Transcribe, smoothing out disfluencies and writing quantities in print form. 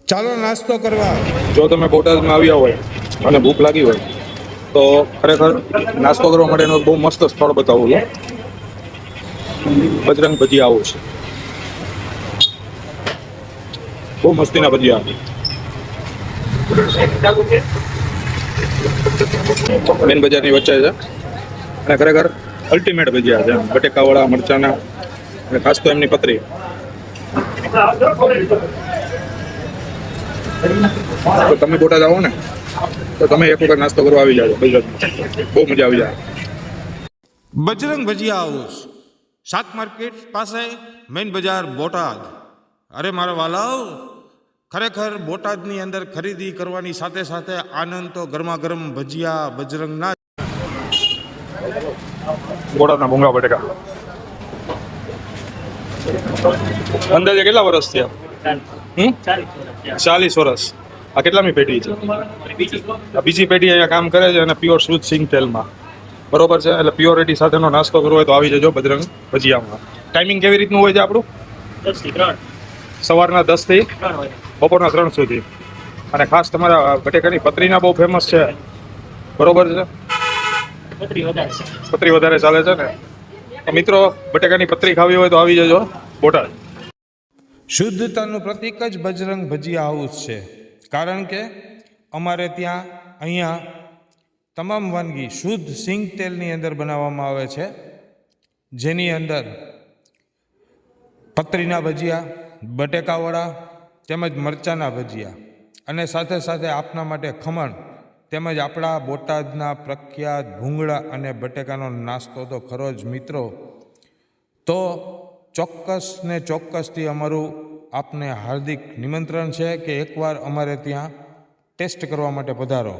ચાલો નાસ્તો કરવા. જો તમે બોટાદમાં આવ્યા હોય અને ભૂખ લાગી હોય તો ખરેખર નાસ્તો કરવા માટેનો બહુ મસ્ત સ્થળ બતાવું છું. બજરંગ ભજીયા આવું છે. બહુ મસ્તીના ભજીયા. મેન બજારની વચ્ચે છે અને ખરેખર અલ્ટિમેટ ભજીયા છે. બટેકાવાળા, મરચાના અને ખાસ તો એમની પતરી. તો તમે બોટાદ આવો ને તો તમે એક વખત નાસ્તો કરવા આવી જાજો. બહુ મજા આવી જાય. બજરંગ ભજીયા હાઉસ, શાક માર્કેટ પાસે, મેઇન બજાર, બોટાદ. અરે મારા વાલાઓ, ખરેખર બોટાદની અંદર ખરીદી કરવાની સાથે સાથે આનંદ તો ગરમા ગરમ ભજીયા બજરંગના. બોટાદના ભૂંગળા બટેકા અંદાજે કેટલા વર્ષ થયા? 40 વર્ષ. આ કેટલામી પેઢી છે? આ બીજી પેઢી અહીંયા કામ કરે છે અને પ્યોર શુદ્ધ સિંગ તેલમાં. બરોબર છે. એટલે પ્યોરિટી સાથેનો નાસ્તો કરવો હોય તો આવી જજો બજરંગ ભજીયામાં. ટાઈમિંગ કેવી રીતનું હોય છે આપણું? 10 થી 3. સવારના 10 થી બપોરના 3 સુધી. અને ખાસ તમારા બટેકાની પતરીના બહુ ફેમસ છે. બરોબર છે. પતરી વધારે ચાલે છે ને. તો મિત્રો, બટેકાની પતરી ખાવી હોય તો આવી જજો બોટાદ. શુદ્ધતાનું પ્રતીક જ બજરંગ ભજીયા હાઉસ છે. કારણ કે અમારે ત્યાં અહીંયા તમામ વાનગી શુદ્ધ સિંગ તેલની અંદર બનાવવામાં આવે છે, જેની અંદર પતરીના ભજીયા, બટેકાવડા તેમજ મરચાના ભજીયા અને સાથે સાથે આપના માટે ખમણ તેમજ આપણા બોટાદના પ્રખ્યાત ભૂંગળા અને બટેકાનો નાસ્તો તો ખરો જ મિત્રો. તો ચોક્કસ ને ચોક્કસથી અમારું આપને હાર્દિક નિમંત્રણ છે કે એકવાર અમારે ત્યાં ટેસ્ટ કરવા માટે પધારો.